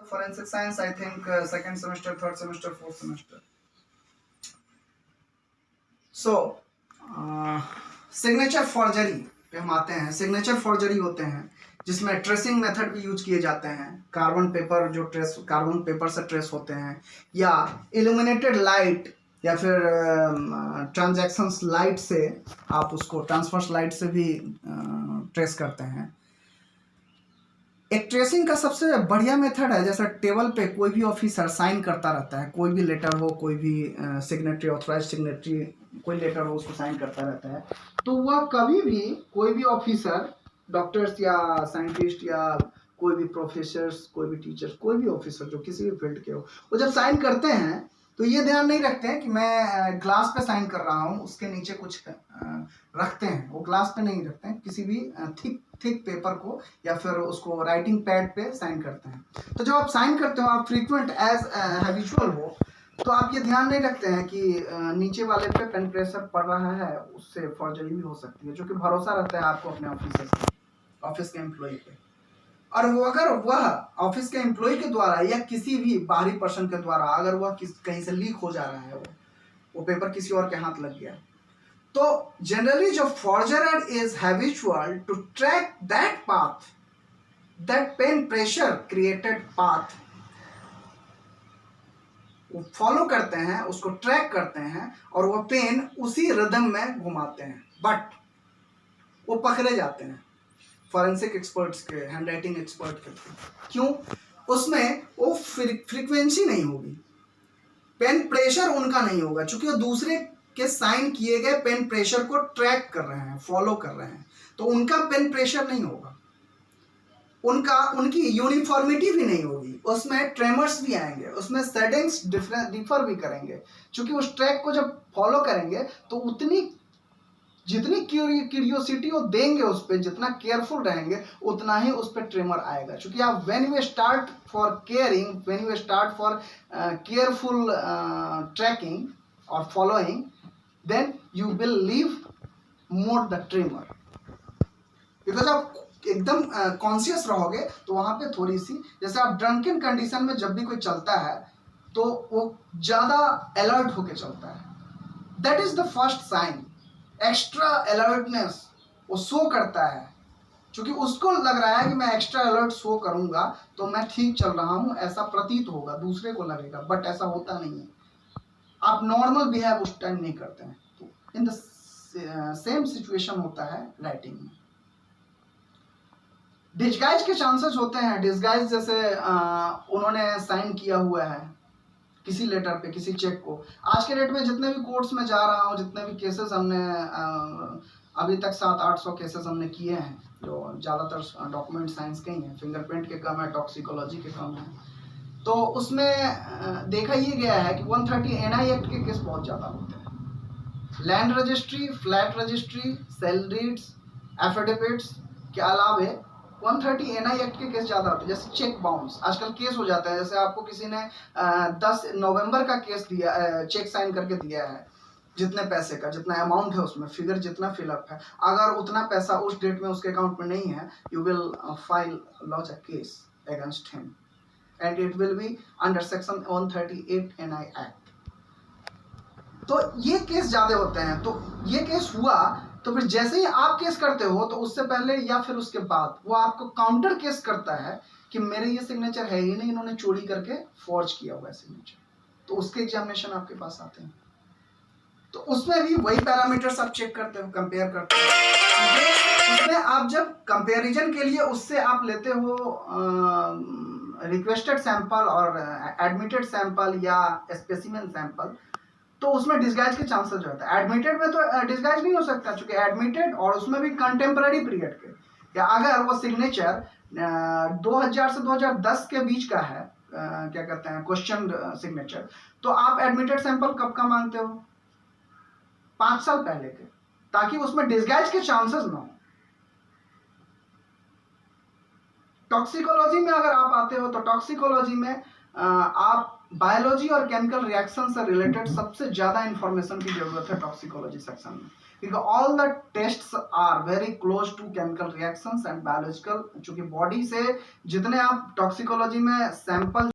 forensic science, I think second semester, third semester, fourth semester. So signature forgery पे हम आते हैं। Signature forgery होते हैं जिसमें ट्रेसिंग मेथड भी यूज किए जाते हैं। कार्बन पेपर से ट्रेस होते हैं, या इल्यूमिनेटेड लाइट, या फिर ट्रांजैक्शंस लाइट से आप उसको ट्रांसफर्स लाइट से भी ट्रेस करते हैं। एक ट्रेसिंग का सबसे बढ़िया मेथड है, जैसे टेबल पे कोई भी ऑफिसर साइन करता रहता है, कोई भी लेटर हो, कोई भी सिग्नेटरी, ऑथराइज सिग्नेटरी, कोई लेटर हो, उसको साइन करता रहता है। तो वह कभी भी कोई भी ऑफिसर, डॉक्टर्स या साइंटिस्ट या कोई भी प्रोफेसर्स, कोई भी टीचर्स, कोई भी ऑफिसर जो किसी भी फील्ड के हो, वो जब साइन करते हैं तो ये ध्यान नहीं रखते हैं कि मैं ग्लास पे साइन कर रहा हूँ, उसके नीचे कुछ रखते हैं। वो ग्लास पे नहीं रखते हैं, किसी भी थिक पेपर को या फिर उसको राइटिंग पैड पे साइन करते हैं। तो जब आप साइन करते हो, आप फ्रीक्वेंट एज हैबिचुअल हो, तो आप ये ध्यान नहीं रखते हैं कि नीचे वाले पे पेन प्रेशर पड़ रहा है, उससे फॉर्जरी भी हो सकती है, जो कि भरोसा रहता है आपको अपने ऑफिस के एम्प्लॉय पे। और वो अगर वह ऑफिस के एम्प्लॉय के द्वारा या किसी भी बाहरी पर्सन के द्वारा अगर वह कहीं से लीक हो जा रहा है, वो पेपर किसी और के हाथ लग गया, तो जनरली जो forger is habitual to track that path, that pen pressure created path, वो फॉलो करते हैं, उसको ट्रैक करते हैं और वो पेन उसी रिदम में घुमाते हैं, बट वो पकड़े जाते हैं फॉरेंसिक एक्सपर्ट्स के, हैंडराइटिंग एक्सपर्ट के। क्यों? उसमें वो फ्रीक्वेंसी नहीं होगी, पेन प्रेशर उनका नहीं होगा, क्योंकि वो दूसरे के साइन किए गए पेन प्रेशर को ट्रैक कर रहे हैं, फॉलो कर रहे हैं, तो उनका पेन प्रेशर नहीं होगा, उनकी यूनिफॉर्मिटी भी नहीं होगी, उसमें ट्रेमर्स भी आएंगे, उसमें सेटिंग्स डिफर भी करेंगे, क्योंकि उस ट्रैक को जब फॉलो करेंगे तो जितनी क्यूरियोसिटी वो देंगे उस पर, जितना केयरफुल रहेंगे, उतना ही उस पर ट्रेमर आएगा। क्योंकि आप when you start for caring, when you start for careful tracking और following, then you will leave more the tremor. Because आप एकदम कॉन्शियस रहोगे, तो वहां पे थोड़ी सी, जैसे आप ड्रंकन कंडीशन में जब भी कोई चलता है तो वो ज्यादा अलर्ट होके चलता है। That is the first sign. Extra alertness वो शो करता है, क्योंकि उसको लग रहा है कि मैं एक्स्ट्रा अलर्ट शो करूंगा तो मैं ठीक चल रहा हूं, ऐसा प्रतीत होगा, दूसरे को लगेगा, बट ऐसा होता नहीं है। आप नॉर्मल बिहेव उस टाइम नहीं करते हैं। तो इन द सेम सिचुएशन होता है राइटिंग में। डिस्गाइज के चांसेस होते हैं। डिस्गाइज जैसे उन्होंने साइन किया हुआ है किसी लेटर पे, किसी चेक को। आज के डेट में जितने भी कोर्ट्स में जा रहा हूँ, जितने भी केसेस हमने अभी तक 700-800 केसेस हमने किए हैं, जो ज़्यादातर डॉक्यूमेंट साइंस के ही हैं, फिंगरप्रिंट के कम है, टॉक्सिकोलॉजी के कम है। तो उसमें देखा ये गया है कि 130 NI एक्ट के केस बहुत ज़्यादा होते हैं। Land registry, flat registry, sale deeds, affidavits के अलावे 130 NI एक्ट के केस ज्यादा होते हैं। जैसे चेक बाउंस आजकल केस हो जाता है। जैसे आपको किसी ने 10 नवंबर का केस दिया, चेक साइन करके दिया है, जितने पैसे का, जितना अमाउंट है उसमें फिगर जितना फिलअप है, अगर उतना पैसा उस डेट में उसके अकाउंट में नहीं है, you will file launch a case against him and it will be under section 138 NI act. तो ये केस ज्यादा होते हैं। तो ये केस हुआ तो फिर जैसे ही आप केस करते हो, तो उससे पहले या फिर उसके बाद वो आपको काउंटर केस करता है कि मेरे ये सिग्नेचर है ही नहीं, इन्होंने चोरी करके फॉर्ज किया हुआ है सिग्नेचर। तो उसके एग्जामिनेशन आपके पास आते हैं, तो उसमें भी वही पैरामीटर्स आप चेक करते हो, कंपेयर करते हो। उसमें आप जब कंपेरिजन के लिए उससे आप लेते हो रिक्वेस्टेड सैंपल और एडमिटेड सैंपल या स्पेसिमेन सैंपल, तो उसमें डिस्गाइज के चांसेस जो होता है। एडमिटेड में तो डिस्गाइज नहीं हो सकता, क्योंकि एडमिटेड और उसमें भी कंटेम्पररी पीरियड के, या अगर वो सिग्नेचर 2000 से 2010 के बीच का है, क्या कहते हैं, क्वेश्चन सिग्नेचर, तो आप एडमिटेड सैंपल कब का मांगते हो? 5 साल पहले के, ताकि उसमें डिस्गाइज के चांसेस ना हो। टॉक्सिकोलॉजी में अगर आप आते हो, तो टॉक्सिकोलॉजी में आप बायोलॉजी और केमिकल रिएक्शन से रिलेटेड सबसे ज़्यादा इंफॉर्मेशन की जरूरत है टॉक्सिकोलॉजी सेक्शन में, क्योंकि all the tests are very close to chemical reactions and biological, चूंकि बॉडी से जितने आप टॉक्सिकोलॉजी में सैंपल